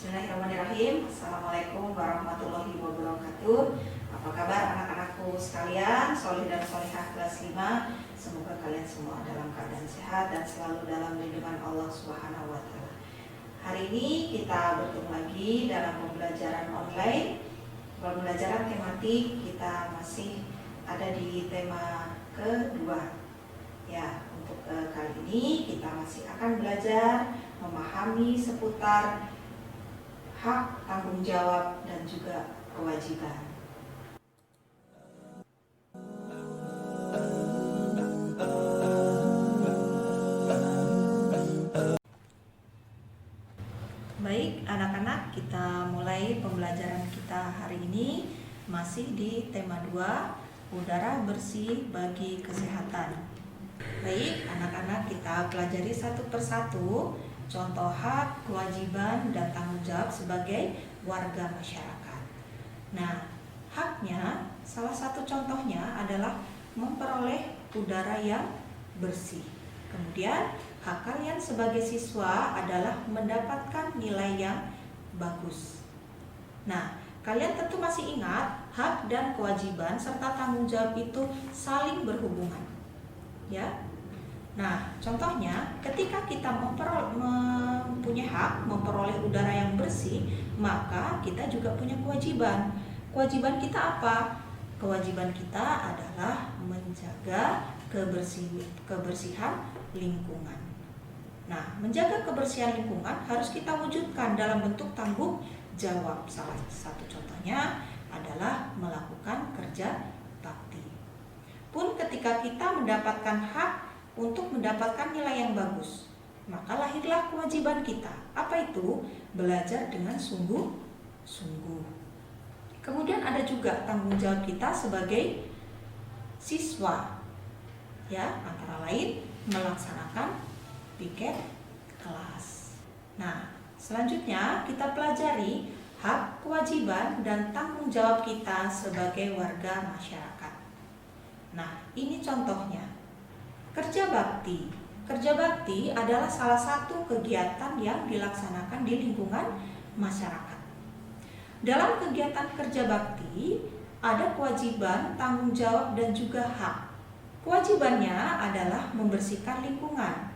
Bismillahirrahmanirrahim. Assalamualaikum warahmatullahi wabarakatuh. Apa kabar anak-anakku sekalian, solih dan solihah kelas 5? Semoga kalian semua dalam keadaan sehat dan selalu dalam lindungan Allah Subhanahu wa Ta'ala. Hari ini kita bertemu lagi dalam pembelajaran online. Pembelajaran tematik kita masih ada di tema kedua. Ya, untuk kali ini kita masih akan belajar memahami seputar hak, tanggung jawab, dan juga kewajiban. Baik anak-anak, kita mulai pembelajaran kita hari ini masih di tema 2, udara bersih bagi kesehatan. Baik anak-anak, kita pelajari satu persatu contoh hak, kewajiban, dan tanggung jawab sebagai warga masyarakat. Nah, haknya salah satu contohnya adalah memperoleh udara yang bersih. Kemudian, hak kalian sebagai siswa adalah mendapatkan nilai yang bagus. Nah, kalian tentu masih ingat hak dan kewajiban serta tanggung jawab itu saling berhubungan. Ya. Nah, contohnya ketika kita mempunyai hak memperoleh udara yang bersih, maka kita juga punya kewajiban. Kewajiban kita apa? Kewajiban kita adalah menjaga kebersihan lingkungan. Nah, menjaga kebersihan lingkungan harus kita wujudkan dalam bentuk tanggung jawab. Salah satu contohnya adalah melakukan kerja bakti. Pun ketika kita mendapatkan hak untuk mendapatkan nilai yang bagus, maka lahirlah kewajiban kita. Apa itu? Belajar dengan sungguh-sungguh. Kemudian ada juga tanggung jawab kita sebagai siswa. Ya, antara lain melaksanakan piket kelas. Nah, selanjutnya kita pelajari hak, kewajiban, dan tanggung jawab kita sebagai warga masyarakat. Nah, ini contohnya. Kerja bakti. Kerja bakti adalah salah satu kegiatan yang dilaksanakan di lingkungan masyarakat. Dalam kegiatan kerja bakti, ada kewajiban, tanggung jawab, dan juga hak. Kewajibannya adalah membersihkan lingkungan.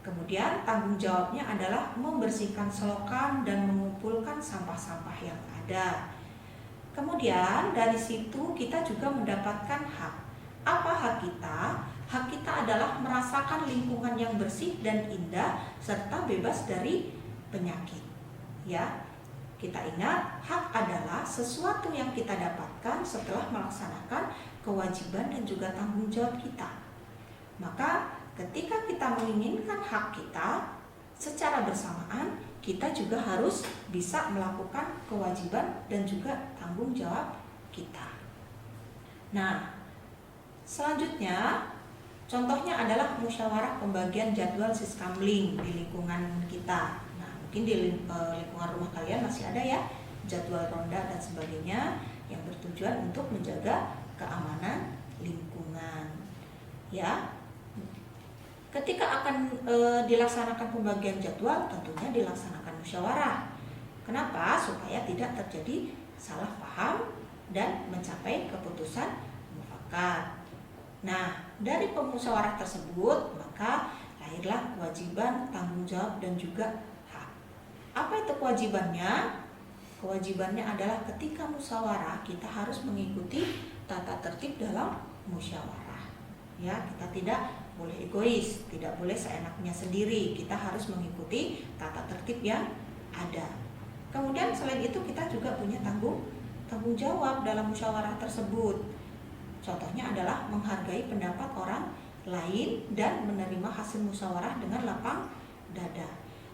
Kemudian tanggung jawabnya adalah membersihkan selokan dan mengumpulkan sampah-sampah yang ada. Kemudian dari situ kita juga mendapatkan hak. Apa hak kita? Hak kita adalah merasakan lingkungan yang bersih dan indah serta bebas dari penyakit. Ya, kita ingat hak adalah sesuatu yang kita dapatkan setelah melaksanakan kewajiban dan juga tanggung jawab kita. Maka ketika kita menginginkan hak kita, secara bersamaan kita juga harus bisa melakukan kewajiban dan juga tanggung jawab kita. Nah, selanjutnya contohnya adalah musyawarah pembagian jadwal siskamling di lingkungan kita. Nah, mungkin di lingkungan rumah kalian masih ada ya jadwal ronda dan sebagainya yang bertujuan untuk menjaga keamanan lingkungan. Ya, ketika akan dilaksanakan pembagian jadwal, tentunya dilaksanakan musyawarah. Kenapa? Supaya tidak terjadi salah paham dan mencapai keputusan mufakat. Nah, dari pemusyawarah tersebut, maka lahirlah kewajiban, tanggung jawab, dan juga hak. Apa itu kewajibannya? Kewajibannya adalah ketika musyawarah, kita harus mengikuti tata tertib dalam musyawarah. Ya, kita tidak boleh egois, tidak boleh seenaknya sendiri. Kita harus mengikuti tata tertib yang ada. Kemudian selain itu kita juga punya tanggung jawab dalam musyawarah tersebut. Contohnya adalah menghargai pendapat orang lain dan menerima hasil musyawarah dengan lapang dada.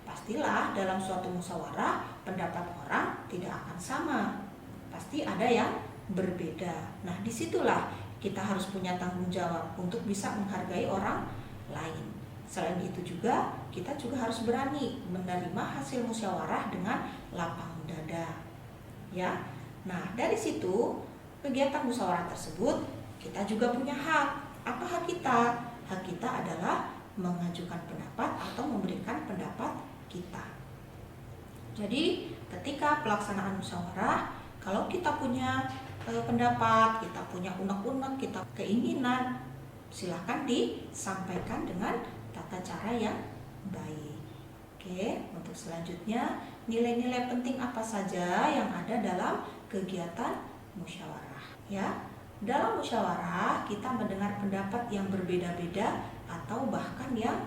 Pastilah dalam suatu musyawarah pendapat orang tidak akan sama. Pasti ada yang berbeda. Nah, disitulah kita harus punya tanggung jawab untuk bisa menghargai orang lain. Selain itu juga kita juga harus berani menerima hasil musyawarah dengan lapang dada. Ya. Nah, dari situ kegiatan musyawarah tersebut kita juga punya hak. Apa hak kita? Hak kita adalah mengajukan pendapat atau memberikan pendapat kita. Jadi ketika pelaksanaan musyawarah, kalau kita punya pendapat, kita punya unek-unek, kita keinginan, silahkan disampaikan dengan tata cara yang baik. Oke, untuk selanjutnya, nilai-nilai penting apa saja yang ada dalam kegiatan musyawarah? Ya, dalam musyawarah kita mendengar pendapat yang berbeda-beda atau bahkan yang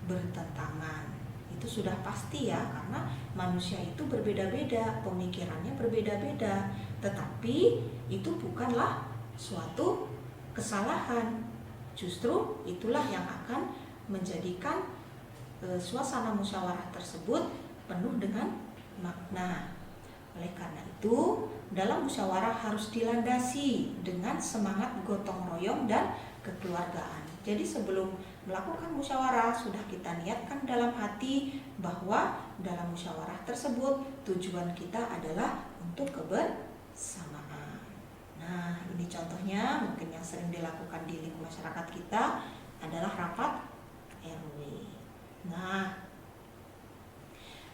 bertentangan. Itu sudah pasti ya, karena manusia itu berbeda-beda, pemikirannya berbeda-beda. Tetapi itu bukanlah suatu kesalahan. Justru itulah yang akan menjadikan suasana musyawarah tersebut penuh dengan makna. Oleh karena itu, dalam musyawarah harus dilandasi dengan semangat gotong royong dan kekeluargaan. Jadi sebelum melakukan musyawarah sudah kita niatkan dalam hati bahwa dalam musyawarah tersebut tujuan kita adalah untuk kebersamaan. Nah, ini contohnya mungkin yang sering dilakukan di lingkungan masyarakat kita adalah rapat RW. Nah,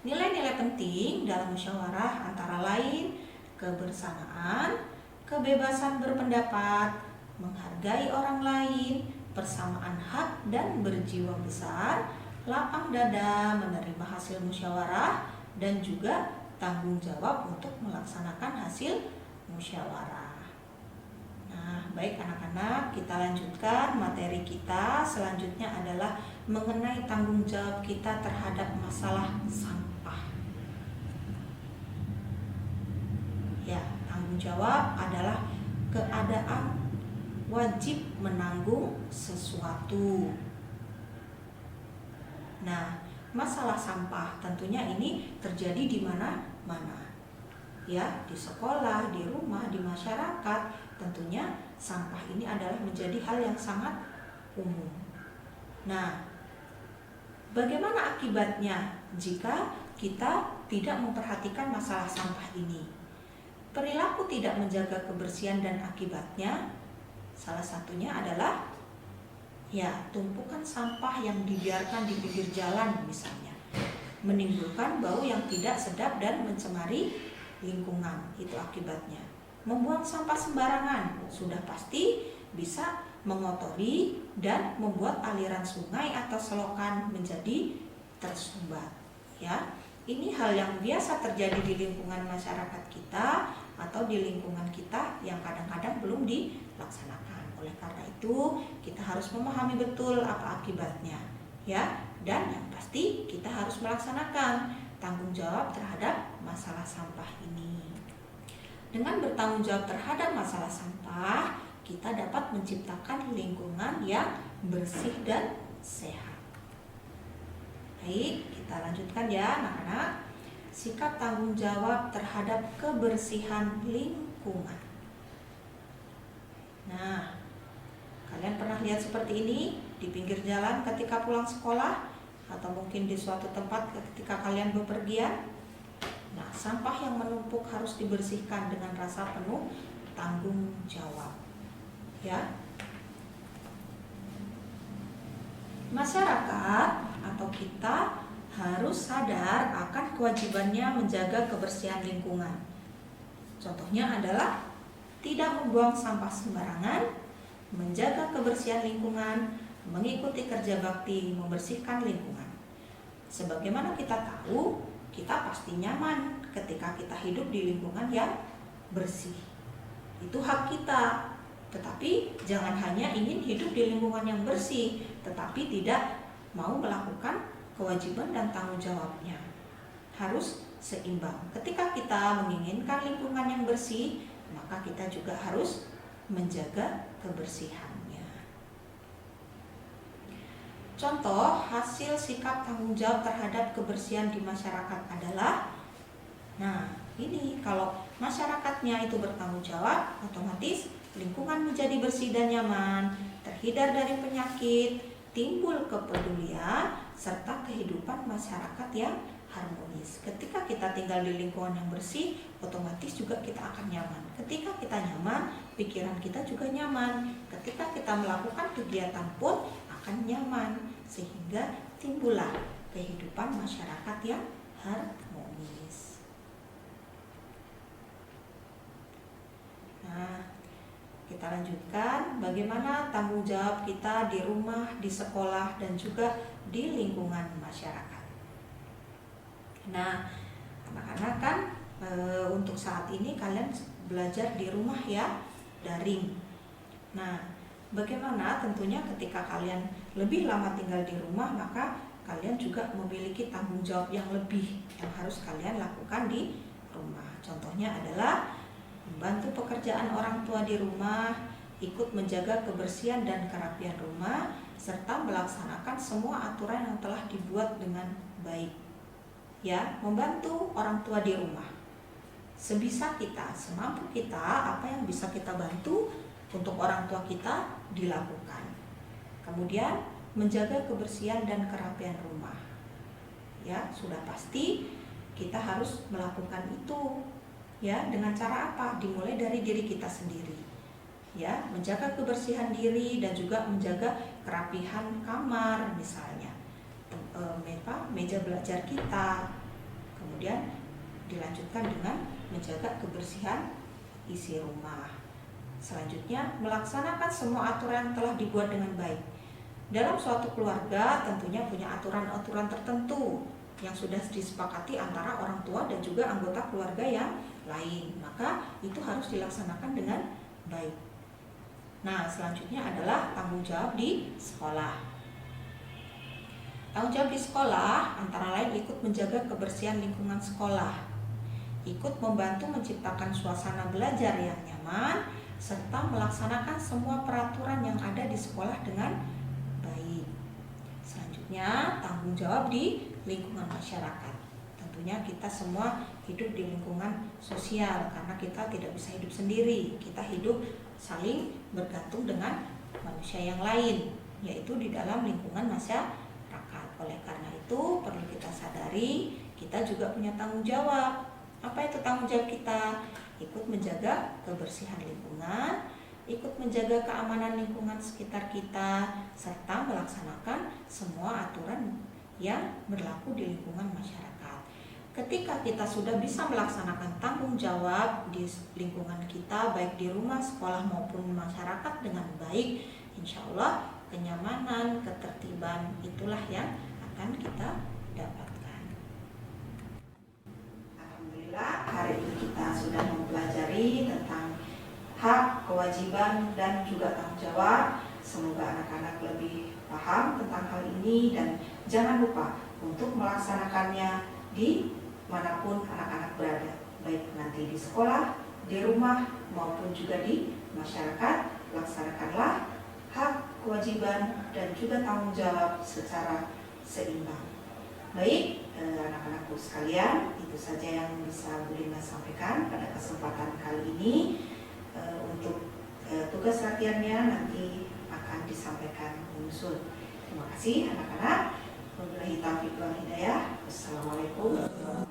nilai-nilai penting dalam musyawarah antara lain kebersamaan, kebebasan berpendapat, menghargai orang lain, persamaan hak dan berjiwa besar, lapang dada menerima hasil musyawarah, dan juga tanggung jawab untuk melaksanakan hasil musyawarah. Nah, baik anak-anak, kita lanjutkan materi kita. Selanjutnya adalah mengenai tanggung jawab kita terhadap masalah sampah. Ya, tanggung jawab adalah keadaan wajib menanggung sesuatu. Nah, masalah sampah tentunya ini terjadi di mana-mana. Ya, di sekolah, di rumah, di masyarakat, tentunya sampah ini adalah menjadi hal yang sangat umum. Nah, bagaimana akibatnya jika kita tidak memperhatikan masalah sampah ini? Perilaku tidak menjaga kebersihan dan akibatnya salah satunya adalah ya tumpukan sampah yang dibiarkan di pinggir jalan misalnya, menimbulkan bau yang tidak sedap dan mencemari lingkungan. Itu akibatnya. Membuang sampah sembarangan sudah pasti bisa mengotori dan membuat aliran sungai atau selokan menjadi tersumbat. Ya, ini hal yang biasa terjadi di lingkungan masyarakat kita atau di lingkungan kita yang kadang-kadang belum dilaksanakan. Oleh karena itu, kita harus memahami betul apa akibatnya, ya. Dan yang pasti kita harus melaksanakan tanggung jawab terhadap masalah sampah ini. Dengan bertanggung jawab terhadap masalah sampah, kita dapat menciptakan lingkungan yang bersih dan sehat. Baik, kita lanjutkan ya anak-anak. Sikap tanggung jawab terhadap kebersihan lingkungan. Nah, kalian pernah lihat seperti ini di pinggir jalan ketika pulang sekolah atau mungkin di suatu tempat ketika kalian bepergian? Nah, sampah yang menumpuk harus dibersihkan dengan rasa penuh tanggung jawab. Ya. Masyarakat atau kita harus sadar akan kewajibannya menjaga kebersihan lingkungan. Contohnya adalah tidak membuang sampah sembarangan, menjaga kebersihan lingkungan, mengikuti kerja bakti membersihkan lingkungan. Sebagaimana kita tahu, kita pasti nyaman ketika kita hidup di lingkungan yang bersih. Itu hak kita. Tetapi jangan hanya ingin hidup di lingkungan yang bersih, tetapi tidak mau melakukan kewajiban dan tanggung jawabnya. Harus seimbang. Ketika kita menginginkan lingkungan yang bersih, maka kita juga harus menjaga kebersihannya. Contoh hasil sikap tanggung jawab terhadap kebersihan di masyarakat adalah, nah ini kalau masyarakatnya itu bertanggung jawab, otomatis lingkungan menjadi bersih dan nyaman, terhindar dari penyakit, timbul kepedulian, serta kehidupan masyarakat yang harmonis. Ketika kita tinggal di lingkungan yang bersih, otomatis juga kita akan nyaman. Ketika kita nyaman, pikiran kita juga nyaman. Ketika kita melakukan kegiatan pun akan nyaman, sehingga timbullah kehidupan masyarakat yang harmonis. Nah, kita lanjutkan bagaimana tanggung jawab kita di rumah, di sekolah, dan juga di lingkungan masyarakat. Nah, anak-anak kan untuk saat ini kalian belajar di rumah ya, daring. Nah, bagaimana tentunya ketika kalian lebih lama tinggal di rumah, maka kalian juga memiliki tanggung jawab yang lebih yang harus kalian lakukan di rumah. Contohnya adalah membantu pekerjaan orang tua di rumah, ikut menjaga kebersihan dan kerapian rumah, serta melaksanakan semua aturan yang telah dibuat dengan baik. Ya, membantu orang tua di rumah. Sebisa kita, semampu kita, apa yang bisa kita bantu untuk orang tua kita dilakukan. Kemudian, menjaga kebersihan dan kerapian rumah. Ya, sudah pasti kita harus melakukan itu. Ya, dengan cara apa? Dimulai dari diri kita sendiri. Ya, menjaga kebersihan diri dan juga menjaga kerapihan kamar misalnya. Meja belajar kita. Kemudian dilanjutkan dengan menjaga kebersihan isi rumah. Selanjutnya, melaksanakan semua aturan yang telah dibuat dengan baik. Dalam suatu keluarga tentunya punya aturan-aturan tertentu yang sudah disepakati antara orang tua dan juga anggota keluarga yang lain, maka itu harus dilaksanakan dengan baik. Nah, selanjutnya adalah tanggung jawab di sekolah. Tanggung jawab di sekolah antara lain ikut menjaga kebersihan lingkungan sekolah, ikut membantu menciptakan suasana belajar yang nyaman, serta melaksanakan semua peraturan yang ada di sekolah dengan baik. Selanjutnya, tanggung jawab di lingkungan masyarakat. Tentunya kita semua hidup di lingkungan sosial karena kita tidak bisa hidup sendiri. Kita hidup saling bergantung dengan manusia yang lain, yaitu di dalam lingkungan masyarakat. Oleh karena itu perlu kita sadari kita juga punya tanggung jawab. Apa itu tanggung jawab kita? Ikut menjaga kebersihan lingkungan, ikut menjaga keamanan lingkungan sekitar kita, serta melaksanakan semua aturan yang berlaku di lingkungan masyarakat. Ketika kita sudah bisa melaksanakan tanggung jawab di lingkungan kita, baik di rumah, sekolah maupun masyarakat dengan baik, insya Allah kenyamanan, ketertiban itulah yang akan kita dapatkan. Alhamdulillah, hari ini kita sudah mempelajari tentang hak, kewajiban, dan juga tanggung jawab. Semoga anak-anak lebih paham tentang hal ini dan jangan lupa untuk melaksanakannya di manapun anak-anak berada, baik nanti di sekolah, di rumah, maupun juga di masyarakat. Laksanakanlah hak, kewajiban, dan juga tanggung jawab secara seimbang. Baik, anak-anakku sekalian, itu saja yang bisa Bu Lina sampaikan pada kesempatan kali ini. Untuk tugas latihannya nanti akan disampaikan menyusul. Terima kasih anak-anak. Wabillahi taufiq wal hidayah. Wassalamualaikum warahmatullahi wabarakatuh.